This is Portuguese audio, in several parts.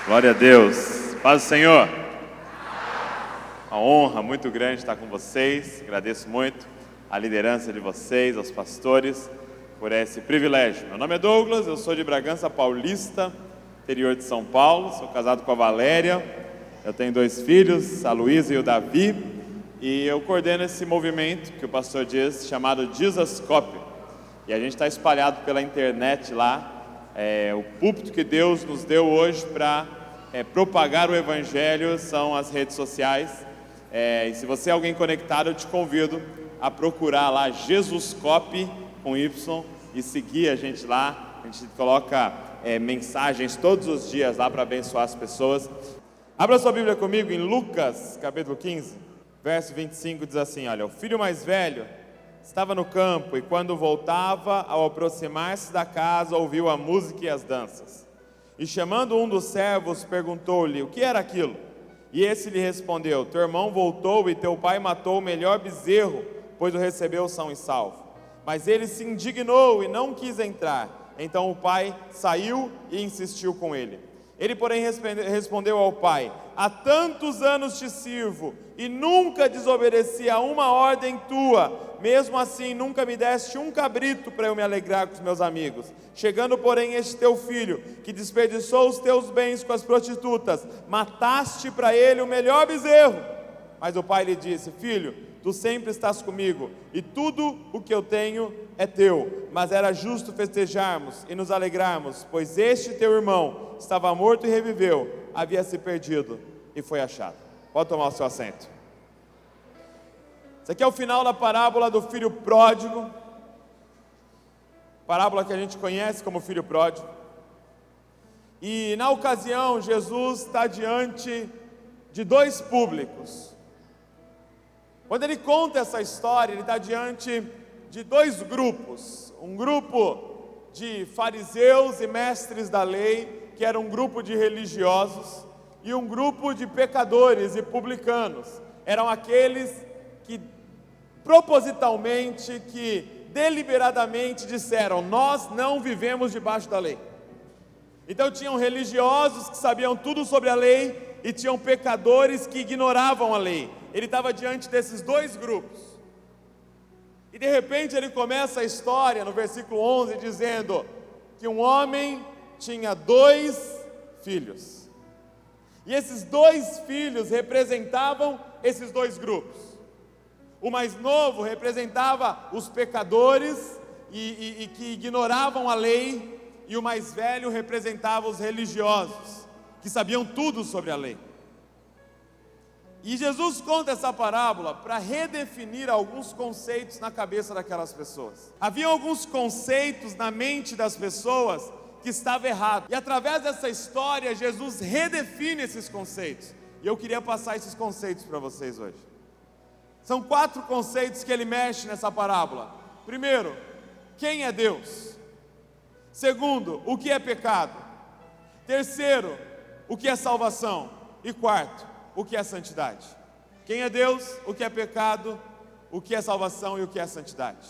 Glória a Deus. Paz do Senhor. Uma honra muito grande estar com vocês. Agradeço muito a liderança de vocês, aos pastores, por esse privilégio. Meu nome é Douglas, eu sou de Bragança Paulista, interior de São Paulo. Sou casado com a Valéria. Eu tenho 2 filhos, a Luísa e o Davi. E eu coordeno esse movimento que o pastor diz, chamado Jesus Cop. E a gente está espalhado pela internet lá. O púlpito que Deus nos deu hoje para propagar o Evangelho são as redes sociais. E se você é alguém conectado, eu te convido a procurar lá Jesus Cop com Y e seguir a gente lá. A gente coloca mensagens todos os dias lá para abençoar as pessoas. Abra sua Bíblia comigo em Lucas, capítulo 15, verso 25, diz assim: olha, o filho mais velho estava no campo e quando voltava, ao aproximar-se da casa, ouviu a música e as danças. E chamando um dos servos, perguntou-lhe o que era aquilo. E esse lhe respondeu: teu irmão voltou e teu pai matou o melhor bezerro, pois o recebeu são e salvo. Mas ele se indignou e não quis entrar. Então o pai saiu e insistiu com ele. Ele, porém, respondeu ao pai: há tantos anos te sirvo e nunca desobedeci a uma ordem tua. Mesmo assim, nunca me deste um cabrito para eu me alegrar com os meus amigos. Chegando, porém, este teu filho, que desperdiçou os teus bens com as prostitutas, mataste para ele o melhor bezerro. Mas o pai lhe disse: filho, tu sempre estás comigo, e tudo o que eu tenho é teu. Mas era justo festejarmos e nos alegrarmos, pois este teu irmão estava morto e reviveu, havia se perdido e foi achado. Pode tomar o seu assento. Isso aqui é o final da parábola do filho pródigo, parábola que a gente conhece como filho pródigo. E na ocasião, Jesus está diante de 2 públicos. Quando ele conta essa história, ele está diante de 2 grupos. Um grupo de fariseus e mestres da lei, que era um grupo de religiosos, e um grupo de pecadores e publicanos. Eram aqueles que propositalmente, que deliberadamente disseram: nós não vivemos debaixo da lei. Então tinham religiosos que sabiam tudo sobre a lei e tinham pecadores que ignoravam a lei. Ele estava diante desses 2 grupos. E de repente ele começa a história no versículo 11 dizendo que um homem tinha 2 filhos. E esses 2 filhos representavam esses 2 grupos. O mais novo representava os pecadores e que ignoravam a lei, e o mais velho representava os religiosos, que sabiam tudo sobre a lei. E Jesus conta essa parábola para redefinir alguns conceitos na cabeça daquelas pessoas. Havia alguns conceitos na mente das pessoas que estavam errados. E através dessa história, Jesus redefine esses conceitos. E eu queria passar esses conceitos para vocês hoje. São 4 conceitos que ele mexe nessa parábola. Primeiro, quem é Deus? Segundo, o que é pecado? Terceiro, o que é salvação? E quarto, o que é santidade? Quem é Deus? O que é pecado? O que é salvação e o que é santidade?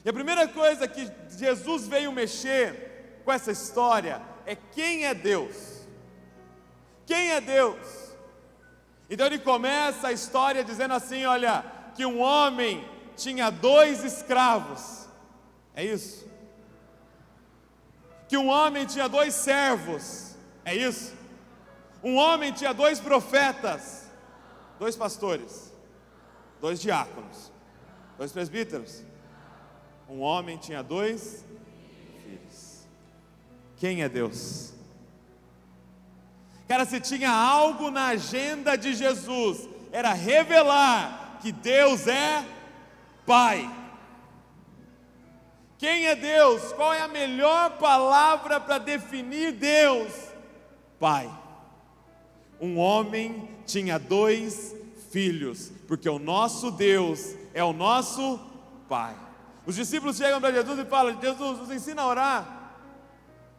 E a primeira coisa que Jesus veio mexer com essa história é quem é Deus. Quem é Deus? Então ele começa a história dizendo assim: olha, que um homem tinha 2 escravos. É isso? Que um homem tinha 2 servos. É isso? Um homem tinha 2 profetas, 2 pastores, 2 diáconos, 2 presbíteros. Um homem tinha 2 filhos. Quem é Deus? Cara, se tinha algo na agenda de Jesus, era revelar que Deus é Pai. Quem é Deus? Qual é a melhor palavra para definir Deus? Pai. Um homem tinha 2 filhos, porque o nosso Deus é o nosso Pai. Os discípulos chegam para Jesus e falam: Jesus, nos ensina a orar.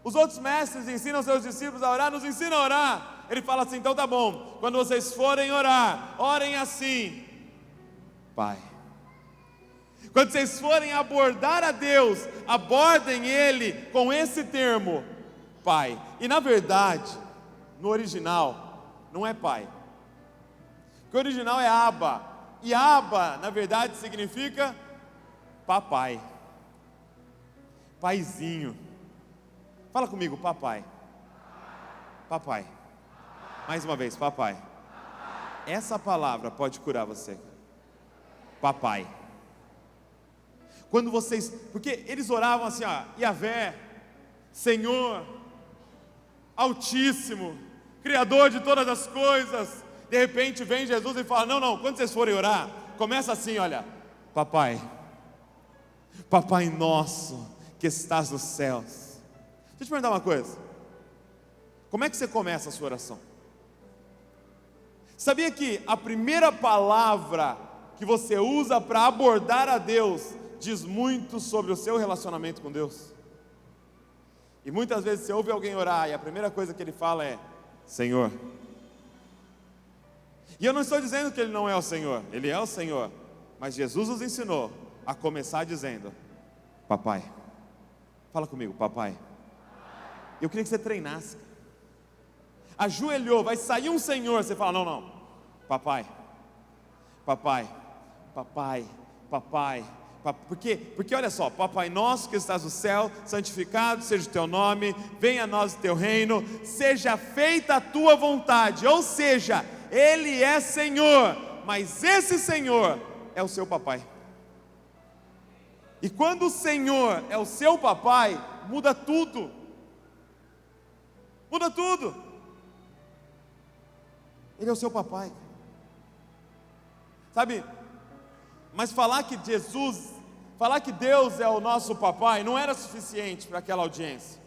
Os outros mestres ensinam seus discípulos a orar, nos ensina a orar. Ele fala assim: então tá bom, quando vocês forem orar, orem assim: Pai. Quando vocês forem abordar a Deus, abordem Ele com esse termo: Pai. E na verdade, no original, não é pai. Porque o original é Abba. E Abba, na verdade, significa papai. Paizinho. Fala comigo, papai. Papai. Mais uma vez, papai. Essa palavra pode curar você. Papai. Quando vocês, porque eles oravam assim, ó, Yahvé, Senhor, Altíssimo, Criador de todas as coisas. De repente vem Jesus e fala: não, quando vocês forem orar, começa assim, olha, papai, papai nosso que estás nos céus. Deixa eu te perguntar uma coisa, como é que você começa a sua oração? Sabia que a primeira palavra que você usa para abordar a Deus diz muito sobre o seu relacionamento com Deus? E muitas vezes você ouve alguém orar e a primeira coisa que ele fala é: Senhor. E eu não estou dizendo que Ele não é o Senhor, Ele é o Senhor, mas Jesus nos ensinou a começar dizendo: papai. Fala comigo, papai. Eu queria que você treinasse. Ajoelhou, vai sair um Senhor, você fala: não, papai, papai, papai, papai. Porque olha só, Papai nosso que estás no céu, santificado seja o teu nome, venha a nós o teu reino, seja feita a tua vontade. Ou seja, Ele é Senhor, mas esse Senhor é o seu papai. E quando o Senhor é o seu papai, muda tudo. Muda tudo. Ele é o seu papai. Sabe? Mas falar que Deus é o nosso papai não era suficiente para aquela audiência.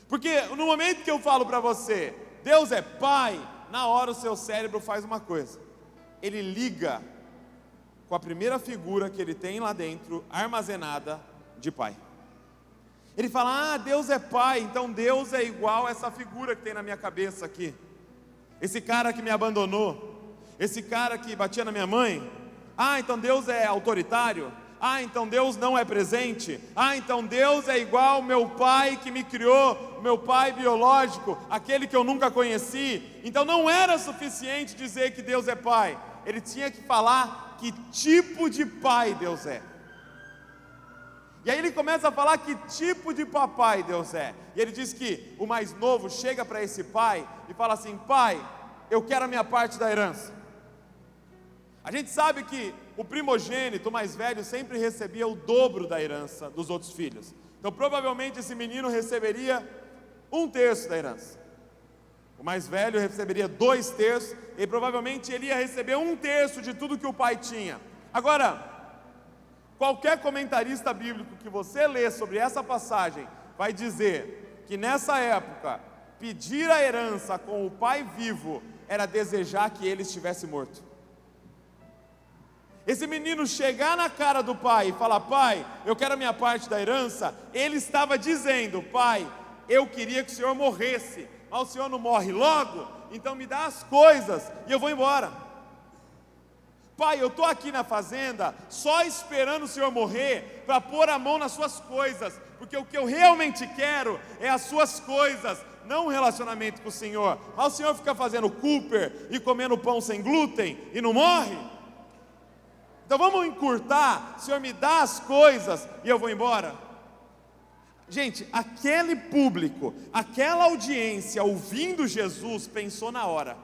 Porque no momento que eu falo para você, Deus é pai, na hora o seu cérebro faz uma coisa: ele liga com a primeira figura que ele tem lá dentro, armazenada, de pai. Ele fala: Deus é pai, então Deus é igual a essa figura que tem na minha cabeça aqui. Esse cara que me abandonou, esse cara que batia na minha mãe. Então Deus é autoritário. Então Deus não é presente. Então Deus é igual ao meu pai que me criou, meu pai biológico, aquele que eu nunca conheci. Então não era suficiente dizer que Deus é pai, ele tinha que falar que tipo de pai Deus é. E aí ele começa a falar que tipo de papai Deus é. E ele diz que o mais novo chega para esse pai e fala assim: pai, eu quero a minha parte da herança. A gente sabe que o primogênito, o mais velho, sempre recebia o dobro da herança dos outros filhos. Então provavelmente esse menino receberia 1/3 da herança. O mais velho receberia 2/3, e provavelmente ele ia receber 1/3 de tudo que o pai tinha. Agora, qualquer comentarista bíblico que você lê sobre essa passagem vai dizer que nessa época, pedir a herança com o pai vivo era desejar que ele estivesse morto. Esse menino chegar na cara do pai e falar: pai, eu quero a minha parte da herança, ele estava dizendo: pai, eu queria que o senhor morresse, mas o senhor não morre logo, então me dá as coisas e eu vou embora. Pai, eu estou aqui na fazenda só esperando o senhor morrer para pôr a mão nas suas coisas, porque o que eu realmente quero é as suas coisas, não um relacionamento com o senhor. Mas o senhor fica fazendo Cooper e comendo pão sem glúten e não morre? Então vamos encurtar, o senhor me dá as coisas e eu vou embora. Gente, aquele público, aquela audiência ouvindo Jesus, pensou na hora: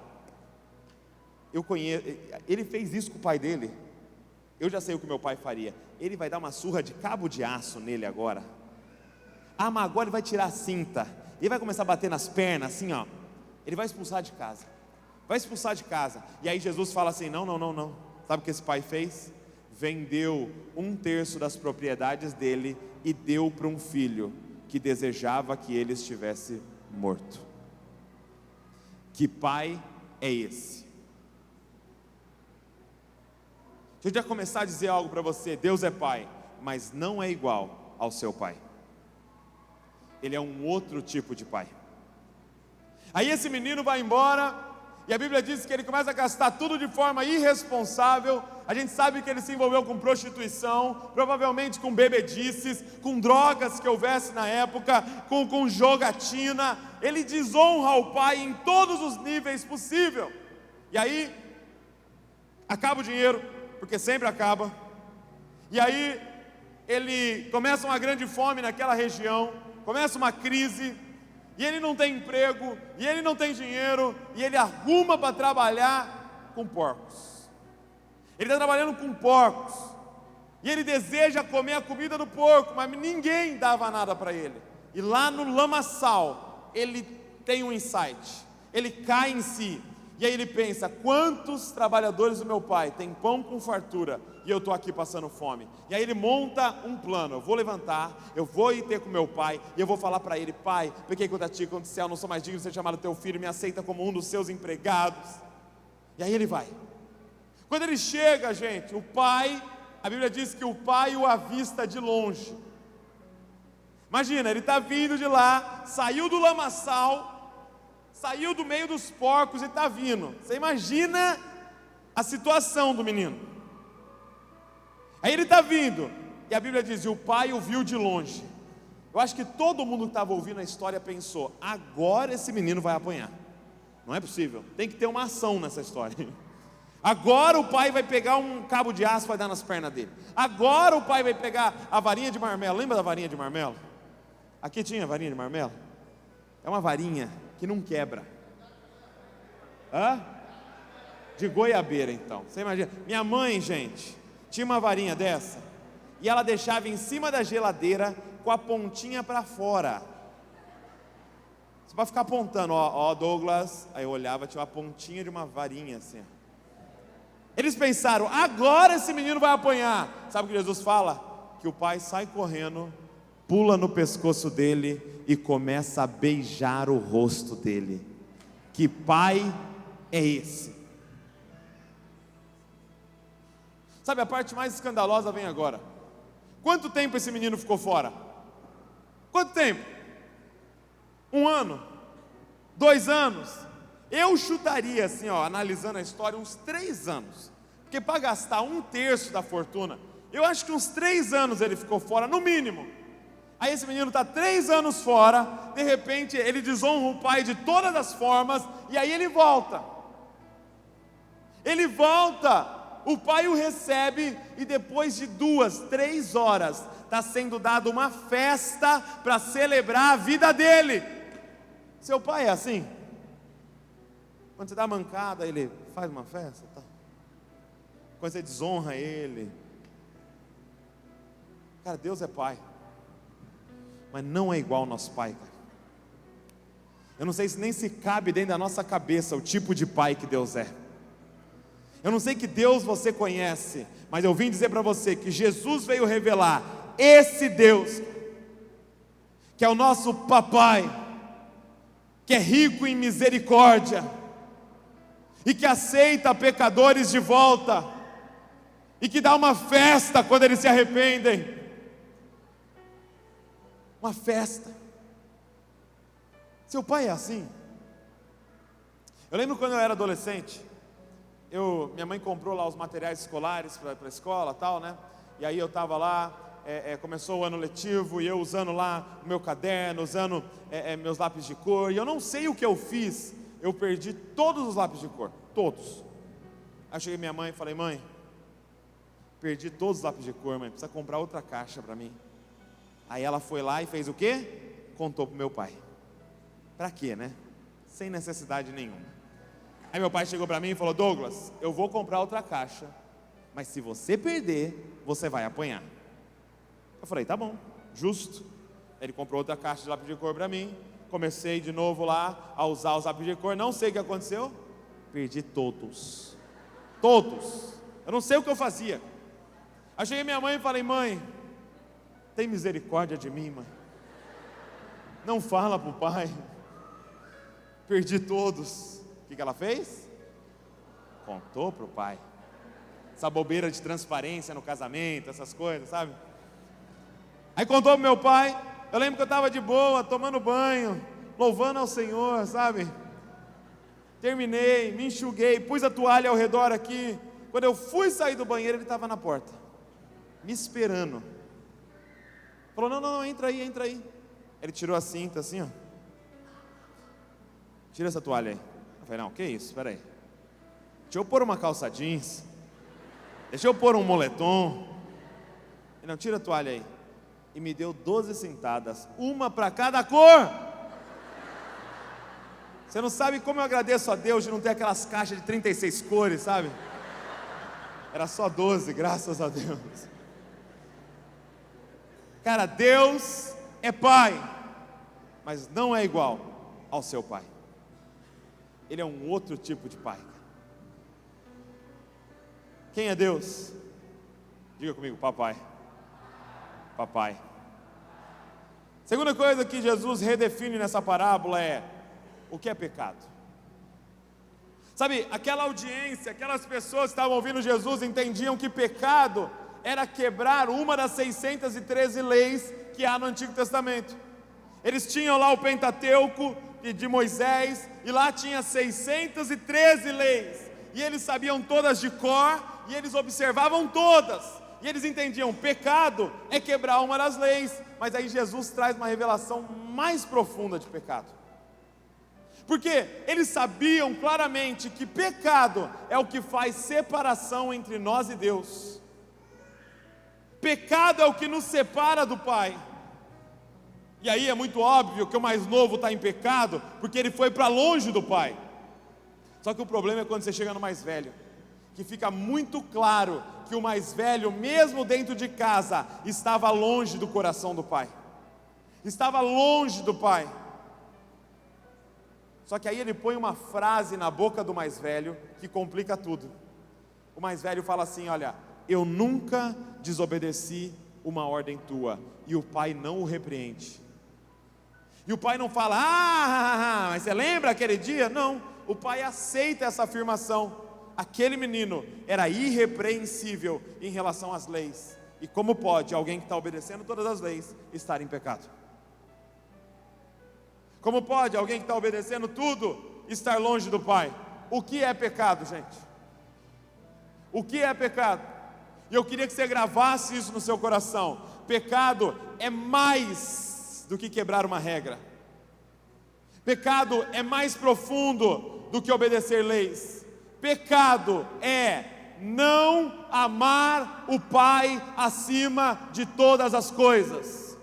eu conheço, ele fez isso com o pai dele, eu já sei o que meu pai faria. Ele vai dar uma surra de cabo de aço nele agora. Mas agora ele vai tirar a cinta, ele vai começar a bater nas pernas assim, ó. Ele vai expulsar de casa, E aí Jesus fala assim: não. Sabe o que esse pai fez? Vendeu 1/3 das propriedades dele e deu para um filho que desejava que ele estivesse morto. Que pai é esse? Deixa eu já começar a dizer algo para você: Deus é pai, mas não é igual ao seu pai. Ele é um outro tipo de pai. Aí esse menino vai embora, e a Bíblia diz que ele começa a gastar tudo de forma irresponsável. A gente sabe que ele se envolveu com prostituição, provavelmente com bebedices, com drogas que houvesse na época, com jogatina. Ele desonra o pai em todos os níveis possíveis. E aí, acaba o dinheiro, porque sempre acaba. E aí, ele começa uma grande fome naquela região, começa uma crise, e ele não tem emprego, e ele não tem dinheiro, e ele arruma para trabalhar com porcos. Ele está trabalhando com porcos, e ele deseja comer a comida do porco, mas ninguém dava nada para ele. E lá no lamaçal, ele tem um insight, ele cai em si, e aí ele pensa: quantos trabalhadores do meu pai têm pão com fartura, e eu estou aqui passando fome? E aí ele monta um plano: eu vou levantar, eu vou ir ter com meu pai, e eu vou falar para ele: pai, pequei contra ti, contra o céu, não sou mais digno de ser chamado teu filho, me aceita como um dos seus empregados. E aí ele vai. Quando ele chega, gente, o pai, a Bíblia diz que o pai o avista de longe. Imagina, ele está vindo de lá, saiu do lamaçal, saiu do meio dos porcos e está vindo. Você imagina a situação do menino. Aí ele está vindo, e a Bíblia diz: e o pai o viu de longe. Eu acho que todo mundo que estava ouvindo a história pensou: agora esse menino vai apanhar. Não é possível, tem que ter uma ação nessa história. Agora o pai vai pegar um cabo de aço e vai dar nas pernas dele. Agora o pai vai pegar a varinha de marmelo. Lembra da varinha de marmelo? Aqui tinha varinha de marmelo? É uma varinha que não quebra. Hã? De goiabeira, então. Você imagina? Minha mãe, gente, tinha uma varinha dessa, e ela deixava em cima da geladeira com a pontinha para fora. Você vai ficar apontando: ó Douglas. Aí eu olhava, tinha uma pontinha de uma varinha assim. Eles pensaram: agora esse menino vai apanhar. Sabe o que Jesus fala? Que o pai sai correndo, pula no pescoço dele e começa a beijar o rosto dele. Que pai é esse? Sabe, a parte mais escandalosa vem agora. Quanto tempo esse menino ficou fora? Quanto tempo? 1 ano? 2 anos? Eu chutaria assim, analisando a história, uns 3 anos. Porque para gastar 1/3 da fortuna, eu acho que uns 3 anos ele ficou fora, no mínimo. Aí esse menino está 3 anos fora, de repente ele desonra o pai de todas as formas, e aí ele volta. Ele volta, o pai o recebe, e depois de 2, 3 horas, está sendo dada uma festa para celebrar a vida dele. Seu pai é assim? Quando você dá mancada, ele faz uma festa, tá? Quando você desonra ele. Cara, Deus é pai, mas não é igual ao nosso pai, cara. Eu não sei se nem se cabe dentro da nossa cabeça o tipo de pai que Deus é. Eu não sei que Deus você conhece, mas eu vim dizer para você que Jesus veio revelar esse Deus, que é o nosso papai, que é rico em misericórdia, e que aceita pecadores de volta, e que dá uma festa quando eles se arrependem. Uma festa. Seu pai é assim? Eu lembro quando eu era adolescente, minha mãe comprou lá os materiais escolares para a escola, tal, né? E aí eu estava lá, começou o ano letivo, e eu usando lá o meu caderno, usando meus lápis de cor, e eu não sei o que eu fiz, eu perdi todos os lápis de cor, todos. Aí cheguei minha mãe e falei: mãe, perdi todos os lápis de cor, mãe, precisa comprar outra caixa para mim. Aí ela foi lá e fez o quê? Contou para o meu pai. Para quê, né? Sem necessidade nenhuma. Aí meu pai chegou para mim e falou: Douglas, eu vou comprar outra caixa, mas se você perder, você vai apanhar. Eu falei: tá bom, justo. Ele comprou outra caixa de lápis de cor para mim. Comecei de novo lá a usar os lápis de cor. Não sei o que aconteceu, perdi todos. Todos. Eu não sei o que eu fazia. Aí cheguei minha mãe e falei: mãe, tem misericórdia de mim, mãe. Não fala para o pai. Perdi todos. O que ela fez? Contou para o pai. Essa bobeira de transparência no casamento, essas coisas, sabe? Aí contou para o meu pai. Eu lembro que eu estava de boa, tomando banho, louvando ao Senhor, sabe? terminei, me enxuguei, pus a toalha ao redor aqui. Quando eu fui sair do banheiro, ele estava na porta, me esperando. Falou, não, entra aí. Ele tirou a cinta assim, ó. Tira essa toalha aí. Eu falei, não, que isso, espera aí. Deixa eu pôr uma calça jeans. Deixa eu pôr um moletom. Ele, não, tira a toalha aí. E me deu 12 cintadas, uma para cada cor. Você não sabe como eu agradeço a Deus de não ter aquelas caixas de 36 cores, sabe? Era só 12, graças a Deus. Cara, Deus é pai, mas não é igual ao seu pai. Ele é um outro tipo de pai. Quem é Deus? Diga comigo, papai. Papai. Segunda coisa que Jesus redefine nessa parábola é o que é pecado. Sabe, aquela audiência, aquelas pessoas que estavam ouvindo Jesus entendiam que pecado era quebrar uma das 613 leis que há no Antigo Testamento. Eles tinham lá o Pentateuco de Moisés, e lá tinha 613 leis, e eles sabiam todas de cor, e eles observavam todas, e eles entendiam, pecado é quebrar uma das leis. Mas aí Jesus traz uma revelação mais profunda de pecado, porque eles sabiam claramente que pecado é o que faz separação entre nós e Deus. Pecado é o que nos separa do Pai. E aí é muito óbvio que o mais novo está em pecado, porque ele foi para longe do Pai. Só que o problema é quando você chega no mais velho, que fica muito claro que o mais velho, mesmo dentro de casa, estava longe do coração do Pai, estava longe do Pai. Só que aí ele põe uma frase na boca do mais velho que complica tudo. O mais velho fala assim, olha, eu nunca desobedeci uma ordem tua, e o pai não o repreende. E o pai não fala, mas você lembra aquele dia? Não, o pai aceita essa afirmação. Aquele menino era irrepreensível em relação às leis. E como pode alguém que está obedecendo todas as leis estar em pecado? Como pode alguém que está obedecendo tudo estar longe do Pai? O que é pecado, gente? O que é pecado? E eu queria que você gravasse isso no seu coração. Pecado é mais do que quebrar uma regra. Pecado é mais profundo do que obedecer leis. Pecado é não amar o Pai acima de todas as coisas.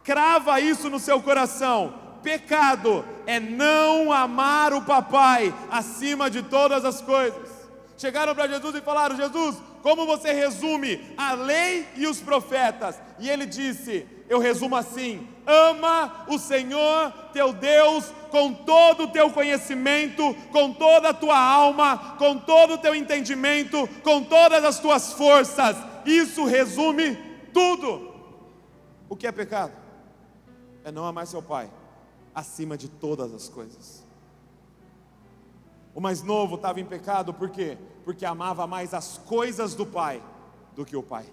Crava isso no seu coração. Pecado é não amar o papai acima de todas as coisas. Chegaram para Jesus e falaram, Jesus, como você resume a lei e os profetas? E ele disse, eu resumo assim, ama o Senhor teu Deus com todo o teu conhecimento, com toda a tua alma, com todo o teu entendimento, com todas as tuas forças. Isso resume tudo. O que é pecado? É não amar seu pai acima de todas as coisas. O mais novo estava em pecado, por quê? Porque amava mais as coisas do pai do que o pai.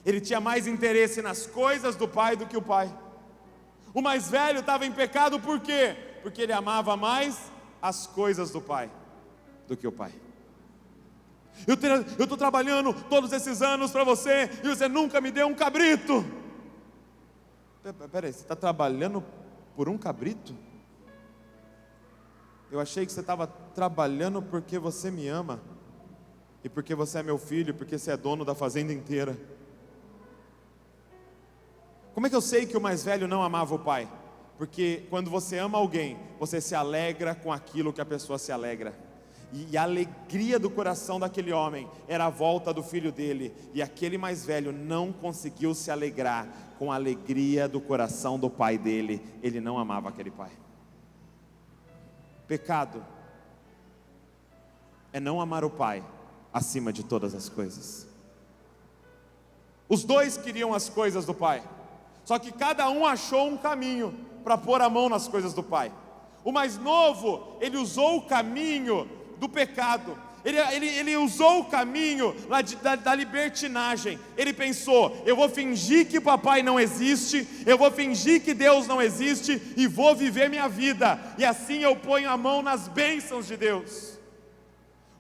Ele tinha mais interesse nas coisas do pai do que o pai. O mais velho estava em pecado, por quê? Porque ele amava mais as coisas do pai do que o pai. Eu estou trabalhando todos esses anos para você, e você nunca me deu um cabrito. Peraí, você está trabalhando por um cabrito? Eu achei que você estava trabalhando porque você me ama, e porque você é meu filho, porque você é dono da fazenda inteira. Como é que eu sei que o mais velho não amava o pai? Porque quando você ama alguém, você se alegra com aquilo que a pessoa se alegra. E a alegria do coração daquele homem era a volta do filho dele. E aquele mais velho não conseguiu se alegrar com a alegria do coração do pai dele. Ele não amava aquele pai. Pecado é não amar o pai acima de todas as coisas. Os dois queriam as coisas do pai, só que cada um achou um caminho para pôr a mão nas coisas do pai. O mais novo, ele usou o caminho do pecado. Ele usou o caminho da libertinagem. Ele pensou: eu vou fingir que papai não existe, eu vou fingir que Deus não existe e vou viver minha vida, e assim eu ponho a mão nas bênçãos de Deus.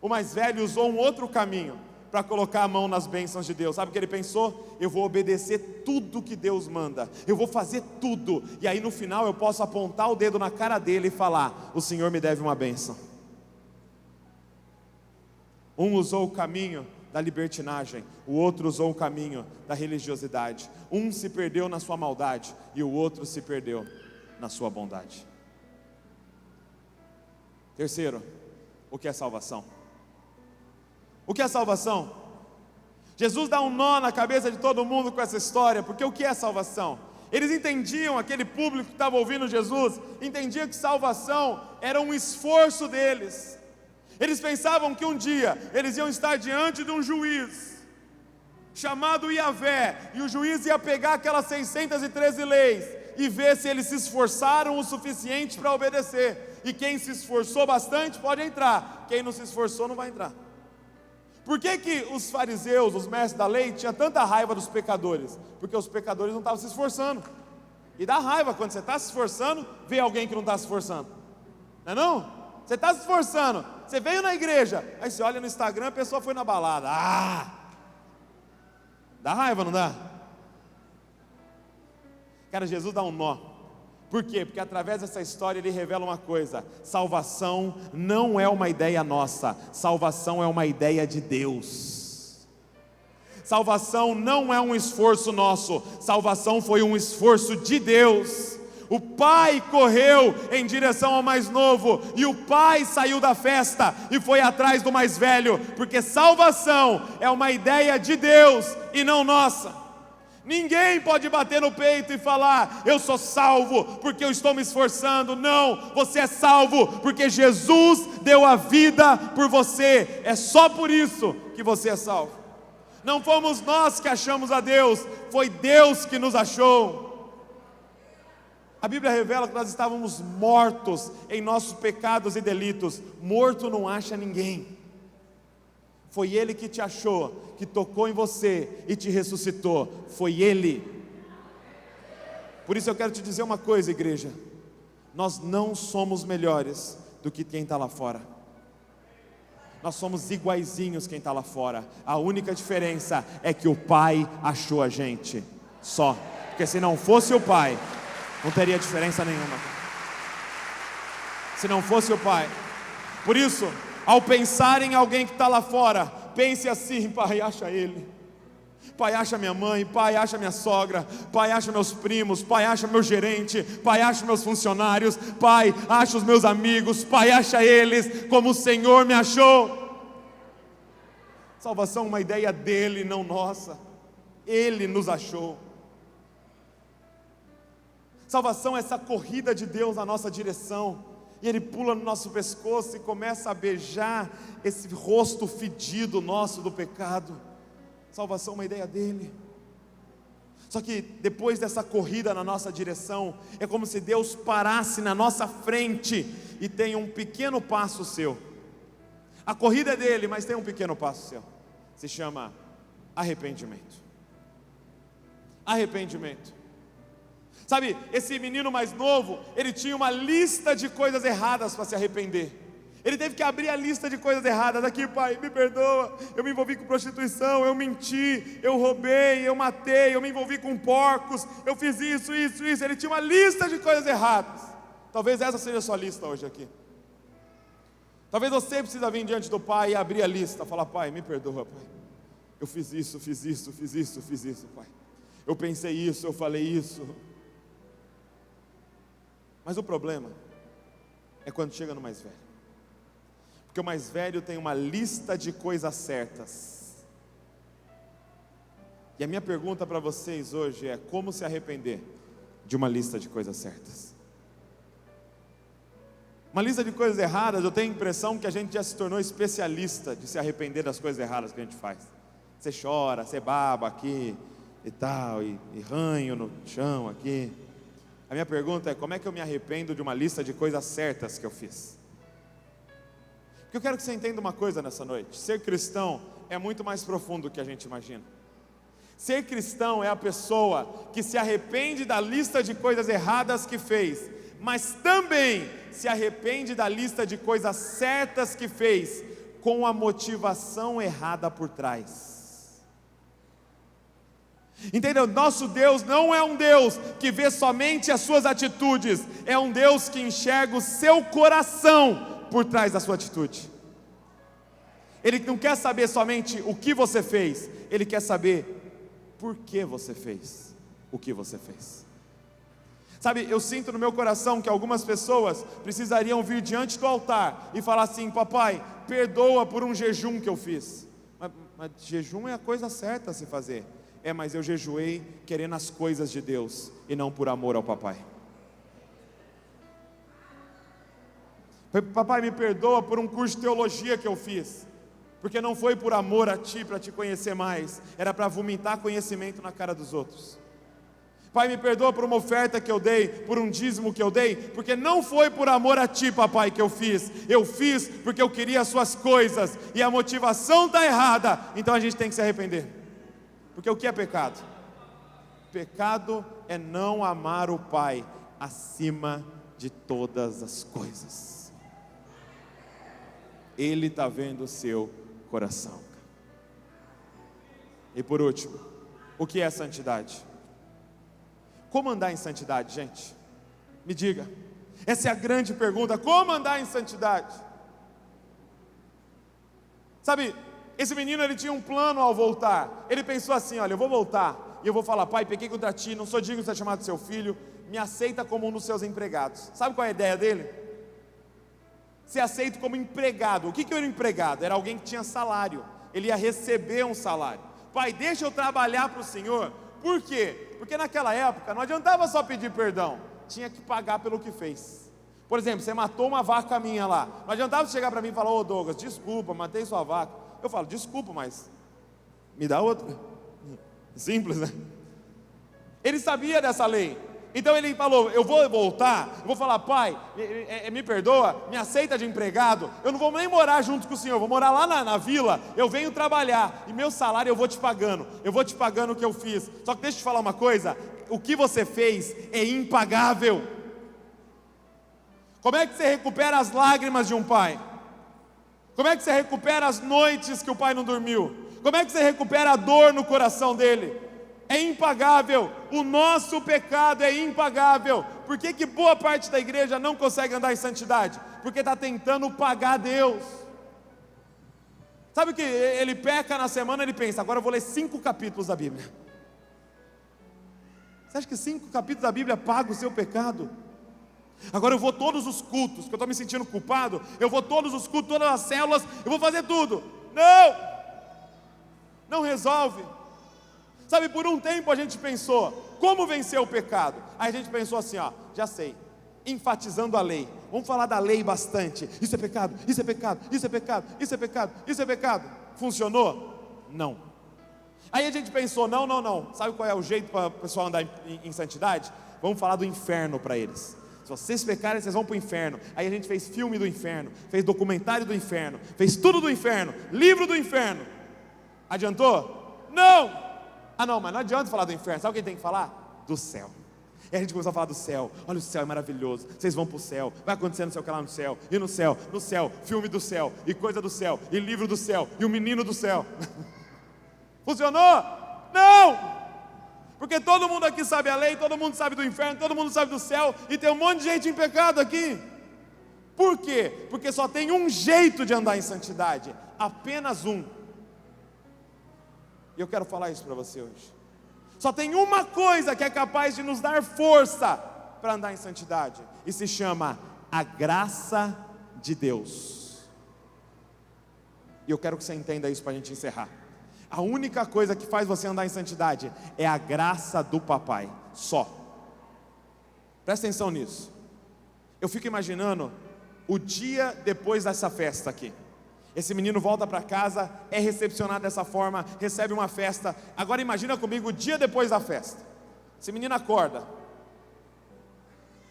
O mais velho usou um outro caminho para colocar a mão nas bênçãos de Deus. Sabe o que ele pensou? Eu vou obedecer tudo que Deus manda, eu vou fazer tudo, e aí no final eu posso apontar o dedo na cara dele e falar: o Senhor me deve uma bênção. Um usou o caminho da libertinagem, o outro usou o caminho da religiosidade. Um se perdeu na sua maldade e o outro se perdeu na sua bondade. Terceiro, o que é salvação? O que é salvação? Jesus dá um nó na cabeça de todo mundo com essa história, porque o que é salvação? Eles entendiam, aquele público que estava ouvindo Jesus, entendia que salvação era um esforço deles. Eles pensavam que um dia eles iam estar diante de um juiz chamado Yahvé, e o juiz ia pegar aquelas 613 leis e ver se eles se esforçaram o suficiente para obedecer. E quem se esforçou bastante pode entrar, quem não se esforçou não vai entrar. Por que os fariseus, os mestres da lei, tinham tanta raiva dos pecadores? Porque os pecadores não estavam se esforçando. E dá raiva quando você está se esforçando, ver alguém que não está se esforçando. Não é não? Você está se esforçando, você veio na igreja, aí você olha no Instagram, a pessoa foi na balada. Dá raiva, não dá? Cara, Jesus dá um nó. Por quê? Porque através dessa história ele revela uma coisa: salvação não é uma ideia nossa, salvação é uma ideia de Deus. Salvação não é um esforço nosso, salvação foi um esforço de Deus. O pai correu em direção ao mais novo, e o pai saiu da festa e foi atrás do mais velho, porque salvação é uma ideia de Deus e não nossa. Ninguém pode bater no peito e falar: eu sou salvo porque eu estou me esforçando. Não, você é salvo porque Jesus deu a vida por você. É só por isso que você é salvo. Não fomos nós que achamos a Deus, foi Deus que nos achou. A Bíblia revela que nós estávamos mortos em nossos pecados e delitos. Morto não acha ninguém. Foi Ele que te achou, que tocou em você e te ressuscitou. Foi Ele. Por isso eu quero te dizer uma coisa, igreja: nós não somos melhores do que quem está lá fora. Nós somos iguaizinhos quem está lá fora. A única diferença é que o Pai achou a gente. Só. Porque se não fosse o Pai, não teria diferença nenhuma. Se não fosse o Pai. Por isso, ao pensar em alguém que está lá fora, pense assim: Pai, acha ele. Pai, acha minha mãe. Pai, acha minha sogra. Pai, acha meus primos. Pai, acha meu gerente. Pai, acha meus funcionários. Pai, acha os meus amigos. Pai, acha eles como o Senhor me achou. Salvação é uma ideia dele, não nossa. Ele nos achou. Salvação é essa corrida de Deus na nossa direção, e Ele pula no nosso pescoço e começa a beijar esse rosto fedido nosso do pecado. Salvação é uma ideia dele. Só que depois dessa corrida na nossa direção, é como se Deus parasse na nossa frente e tem um pequeno passo seu. A corrida é dele, mas tem um pequeno passo seu. Se chama arrependimento. Arrependimento. Sabe, esse menino mais novo, ele tinha uma lista de coisas erradas para se arrepender. Ele teve que abrir a lista de coisas erradas. Aqui, pai, me perdoa, eu me envolvi com prostituição, eu menti, eu roubei, eu matei, eu me envolvi com porcos, eu fiz isso. Ele tinha uma lista de coisas erradas. Talvez essa seja a sua lista hoje aqui. Talvez você precisa vir diante do Pai e abrir a lista, falar: Pai, me perdoa, Pai, eu fiz isso, Pai, eu pensei isso, eu falei isso. Mas o problema é quando chega no mais velho, porque o mais velho tem uma lista de coisas certas. E a minha pergunta para vocês hoje é: como se arrepender de uma lista de coisas certas? Uma lista de coisas erradas, eu tenho a impressão que a gente já se tornou especialista de se arrepender das coisas erradas que a gente faz. Você chora, você baba aqui e tal, e ranho no chão aqui. A minha pergunta é: como é que eu me arrependo de uma lista de coisas certas que eu fiz? Porque eu quero que você entenda uma coisa nessa noite: ser cristão é muito mais profundo do que a gente imagina. Ser cristão é a pessoa que se arrepende da lista de coisas erradas que fez, mas também se arrepende da lista de coisas certas que fez, com a motivação errada por trás. Entendeu? Nosso Deus não é um Deus que vê somente as suas atitudes, é um Deus que enxerga o seu coração por trás da sua atitude. Ele não quer saber somente o que você fez, Ele quer saber por que você fez o que você fez. Sabe, eu sinto no meu coração que algumas pessoas precisariam vir diante do altar e falar assim: papai, perdoa por um jejum que eu fiz. Mas jejum é a coisa certa a se fazer. Mas eu jejuei querendo as coisas de Deus e não por amor ao papai. Papai, me perdoa por um curso de teologia que eu fiz, porque não foi por amor a ti, para te conhecer mais, era para vomitar conhecimento na cara dos outros. Pai, me perdoa por uma oferta que eu dei, por um dízimo que eu dei, porque não foi por amor a ti, papai, que eu fiz porque eu queria as suas coisas, e a motivação está errada. Então a gente tem que se arrepender. Porque o que é pecado? Pecado é não amar o Pai acima de todas as coisas. Ele está vendo o seu coração. E por último, o que é santidade? Como andar em santidade, gente? Me diga. Essa é a grande pergunta: como andar em santidade? Sabe, esse menino, ele tinha um plano ao voltar. Ele pensou assim: olha, eu vou voltar e eu vou falar: pai, pequei contra ti, não sou digno de ser chamado seu filho, me aceita como um dos seus empregados. Sabe qual é a ideia dele? Ser aceito como empregado. O que era um empregado? Era alguém que tinha salário, ele ia receber um salário. Pai, deixa eu trabalhar para o Senhor. Por quê? Porque naquela época não adiantava só pedir perdão, tinha que pagar pelo que fez. Por exemplo, você matou uma vaca minha lá, não adiantava você chegar para mim e falar: ô Douglas, desculpa, matei sua vaca. Eu falo: desculpa, mas me dá outra. Simples, né? Ele sabia dessa lei. Então ele falou: eu vou voltar, eu vou falar: pai, me perdoa, me aceita de empregado, eu não vou nem morar junto com o senhor, eu vou morar lá na vila, eu venho trabalhar, e meu salário eu vou te pagando o que eu fiz. Só que deixa eu te falar uma coisa: o que você fez é impagável. Como é que você recupera as lágrimas de um pai? Como é que você recupera as noites que o pai não dormiu? Como é que você recupera a dor no coração dele? É impagável. O nosso pecado é impagável. Por que boa parte da igreja não consegue andar em santidade? Porque está tentando pagar Deus. Sabe que ele peca na semana, ele pensa: agora eu vou ler 5 capítulos da Bíblia. Você acha que 5 capítulos da Bíblia pagam o seu pecado? Agora eu vou todos os cultos, que eu estou me sentindo culpado, eu vou todos os cultos, todas as células, eu vou fazer tudo. Não resolve. Sabe, por um tempo a gente pensou: como vencer o pecado? Aí a gente pensou assim: já sei, enfatizando a lei. Vamos falar da lei bastante. Isso é pecado, isso é pecado, isso é pecado, isso é pecado, isso é pecado. Funcionou? Não. Aí a gente pensou: não. Sabe qual é o jeito para o pessoal andar em santidade? Vamos falar do inferno para eles. Se vocês pecarem, vocês vão para o inferno. Aí a gente fez filme do inferno, fez documentário do inferno, fez tudo do inferno, livro do inferno. Adiantou? Não! Não, mas não adianta falar do inferno. Sabe o que tem que falar? Do céu. E a gente começou a falar do céu. Olha, o céu é maravilhoso, vocês vão para o céu, vai acontecer não sei o que lá no céu. E no céu, filme do céu, e coisa do céu, e livro do céu, e o menino do céu. Funcionou? Não! Porque todo mundo aqui sabe a lei, todo mundo sabe do inferno, todo mundo sabe do céu, e tem um monte de gente em pecado aqui. Por quê? Porque só tem um jeito de andar em santidade, apenas um. E eu quero falar isso para você hoje. Só tem uma coisa que é capaz de nos dar força para andar em santidade, e se chama a graça de Deus. E eu quero que você entenda isso para a gente encerrar. A única coisa que faz você andar em santidade é a graça do papai, só. Presta atenção nisso. Eu fico imaginando o dia depois dessa festa aqui. Esse menino volta para casa, é recepcionado dessa forma, recebe uma festa. Agora imagina comigo o dia depois da festa. Esse menino acorda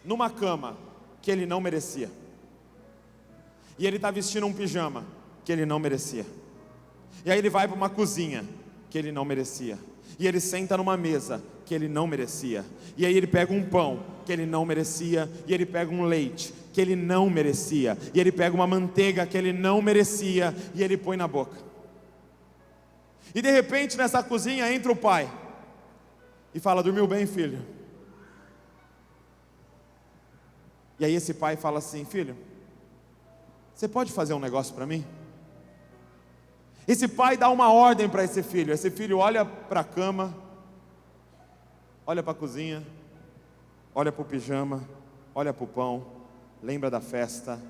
numa cama que ele não merecia. E ele está vestindo um pijama que ele não merecia. E aí ele vai para uma cozinha que ele não merecia. E ele senta numa mesa que ele não merecia. E aí ele pega um pão que ele não merecia. E ele pega um leite que ele não merecia. E ele pega uma manteiga que ele não merecia. E ele põe na boca. E de repente nessa cozinha entra o pai e fala: dormiu bem, filho? E aí esse pai fala assim: filho, você pode fazer um negócio para mim? Esse pai dá uma ordem para esse filho. Esse filho olha para a cama, olha para a cozinha, olha para o pijama, olha para o pão, lembra da festa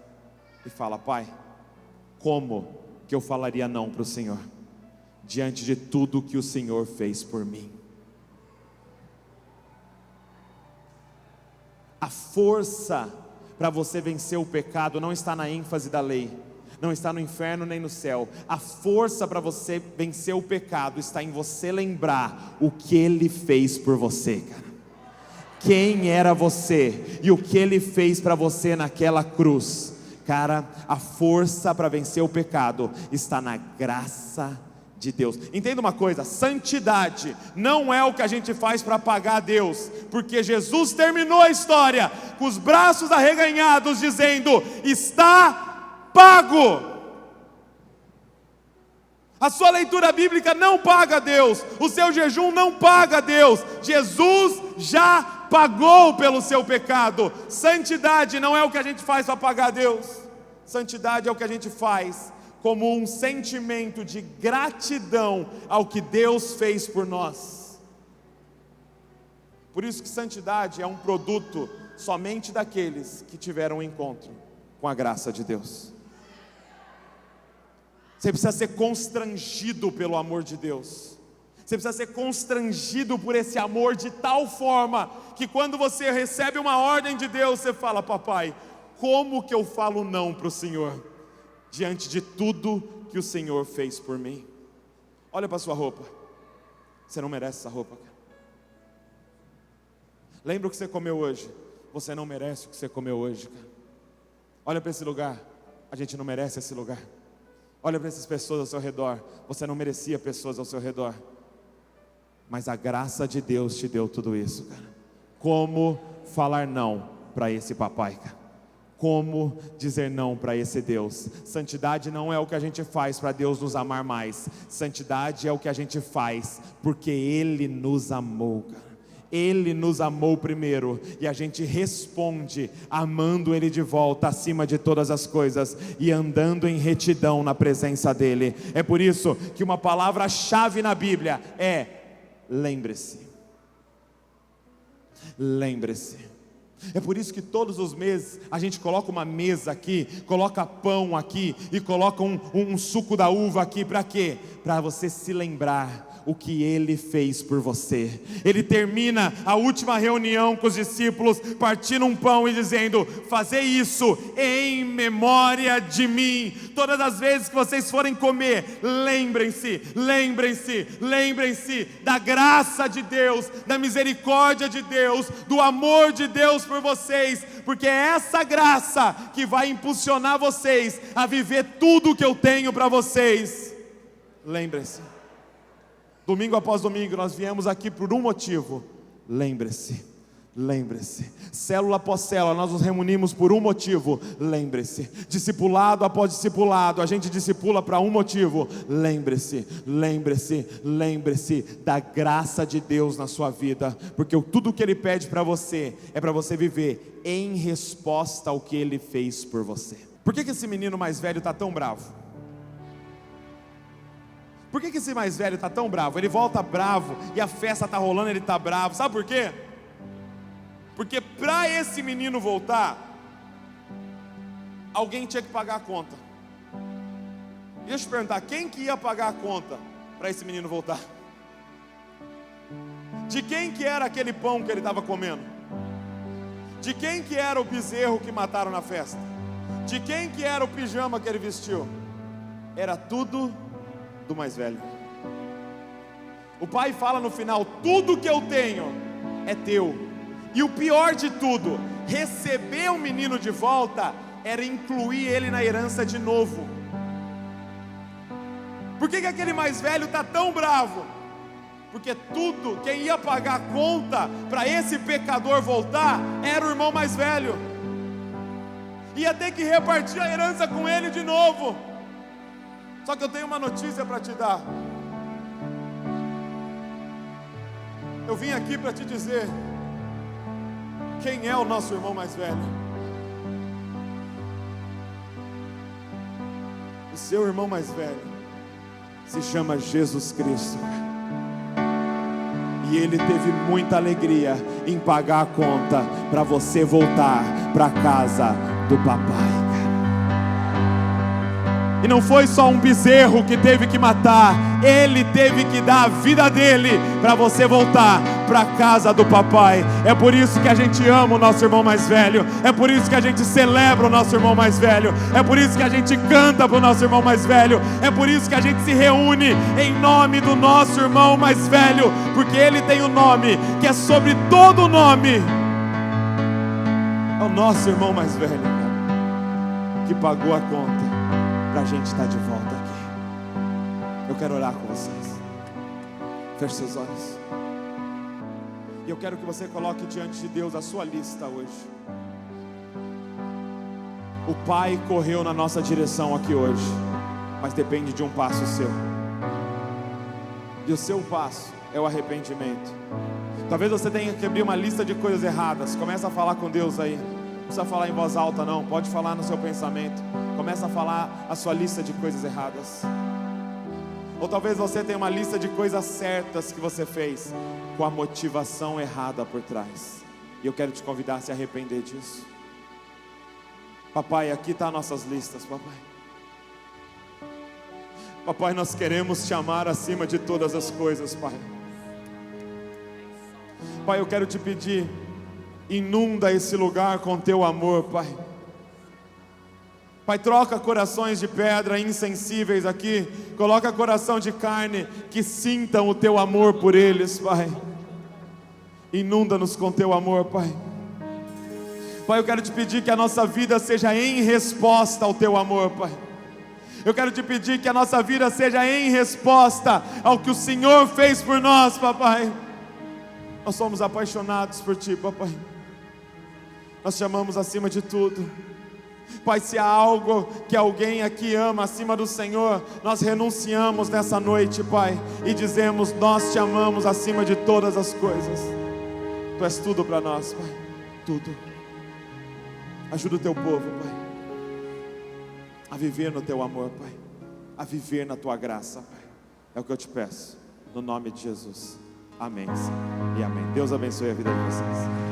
e fala: pai, como que eu falaria não para o Senhor, diante de tudo que o Senhor fez por mim? A força para você vencer o pecado não está na ênfase da lei, não está no inferno nem no céu. A força para você vencer o pecado está em você lembrar o que Ele fez por você, cara. Quem era você e o que Ele fez para você naquela cruz. Cara, a força para vencer o pecado está na graça de Deus. Entenda uma coisa: santidade não é o que a gente faz para pagar a Deus, porque Jesus terminou a história com os braços arreganhados, dizendo: está pago. A sua leitura bíblica não paga a Deus, o seu jejum não paga a Deus. Jesus já pagou pelo seu pecado. Santidade não é o que a gente faz para pagar a Deus. Santidade é o que a gente faz como um sentimento de gratidão ao que Deus fez por nós. Por isso que santidade é um produto somente daqueles que tiveram um encontro com a graça de Deus. Você precisa ser constrangido pelo amor de Deus. Você precisa ser constrangido por esse amor de tal forma que quando você recebe uma ordem de Deus, você fala: papai, como que eu falo não para o Senhor, diante de tudo que o Senhor fez por mim? Olha para a sua roupa. Você não merece essa roupa, cara. Lembra o que você comeu hoje? Você não merece o que você comeu hoje, cara. Olha para esse lugar. A gente não merece esse lugar. Olha para essas pessoas ao seu redor. Você não merecia pessoas ao seu redor, mas a graça de Deus te deu tudo isso, cara. Como falar não para esse papai, cara? Como dizer não para esse Deus? Santidade não é o que a gente faz para Deus nos amar mais. Santidade é o que a gente faz porque Ele nos amou, cara. Ele nos amou primeiro, e a gente responde amando Ele de volta, acima de todas as coisas, e andando em retidão na presença dEle. É por isso que uma palavra-chave na Bíblia é: lembre-se. Lembre-se. É por isso que todos os meses a gente coloca uma mesa aqui, coloca pão aqui e coloca um suco da uva aqui. Para quê? Para você se lembrar o que Ele fez por você. Ele termina a última reunião com os discípulos partindo um pão e dizendo: fazei isso em memória de mim. Todas as vezes que vocês forem comer, lembrem-se, lembrem-se, lembrem-se da graça de Deus, da misericórdia de Deus, do amor de Deus por vocês, porque é essa graça que vai impulsionar vocês a viver tudo o que eu tenho para vocês. Lembrem-se. Domingo após domingo nós viemos aqui por um motivo: lembre-se, lembre-se. Célula após célula nós nos reunimos por um motivo: lembre-se. Discipulado após discipulado a gente discipula para um motivo: lembre-se, lembre-se, lembre-se da graça de Deus na sua vida, porque tudo que Ele pede para você é para você viver em resposta ao que Ele fez por você. Por que esse menino mais velho está tão bravo? Por que esse mais velho está tão bravo? Ele volta bravo e a festa está rolando, ele está bravo. Sabe por quê? Porque para esse menino voltar, alguém tinha que pagar a conta. Deixa eu te perguntar, quem que ia pagar a conta para esse menino voltar? De quem que era aquele pão que ele estava comendo? De quem que era o bezerro que mataram na festa? De quem que era o pijama que ele vestiu? Era tudo do mais velho. O pai fala no final: tudo que eu tenho é teu. E o pior de tudo, receber o menino de volta era incluir ele na herança de novo. Por que aquele mais velho está tão bravo? Porque tudo, quem ia pagar a conta para esse pecador voltar, era o irmão mais velho. Ia ter que repartir a herança com ele de novo. Só que eu tenho uma notícia para te dar. Eu vim aqui para te dizer quem é o nosso irmão mais velho. O seu irmão mais velho se chama Jesus Cristo. E Ele teve muita alegria em pagar a conta para você voltar para a casa do papai. E não foi só um bezerro que teve que matar, Ele teve que dar a vida dele para você voltar para a casa do papai. É por isso que a gente ama o nosso irmão mais velho. É por isso que a gente celebra o nosso irmão mais velho. É por isso que a gente canta para o nosso irmão mais velho. É por isso que a gente se reúne em nome do nosso irmão mais velho, porque ele tem um nome que é sobre todo nome. É o nosso irmão mais velho que pagou a conta para a gente estar de volta aqui. Eu quero orar com vocês. Feche seus olhos. E eu quero que você coloque diante de Deus a sua lista hoje. O Pai correu na nossa direção aqui hoje, mas depende de um passo seu. E o seu passo é o arrependimento. Talvez você tenha que abrir uma lista de coisas erradas. Começa a falar com Deus aí. Não precisa falar em voz alta não, pode falar no seu pensamento. Começa a falar a sua lista de coisas erradas. Ou talvez você tenha uma lista de coisas certas que você fez com a motivação errada por trás. E eu quero te convidar a se arrepender disso. Papai, aqui estão nossas listas, papai. Papai, nós queremos te amar acima de todas as coisas, Pai. Pai, eu quero te pedir, inunda esse lugar com teu amor, Pai. Pai, troca corações de pedra insensíveis aqui, coloca coração de carne que sintam o teu amor por eles, Pai. Inunda-nos com teu amor, Pai. Pai, eu quero te pedir que a nossa vida seja em resposta ao teu amor, Pai. Eu quero te pedir que a nossa vida seja em resposta ao que o Senhor fez por nós, papai. Nós somos apaixonados por ti, papai. Nós te amamos acima de tudo. Pai, se há algo que alguém aqui ama acima do Senhor, nós renunciamos nessa noite, Pai, e dizemos: nós te amamos acima de todas as coisas. Tu és tudo para nós, Pai, tudo. Ajuda o teu povo, Pai, a viver no teu amor, Pai, a viver na tua graça, Pai. É o que eu te peço, no nome de Jesus. Amém, Senhor, e amém. Deus abençoe a vida de vocês.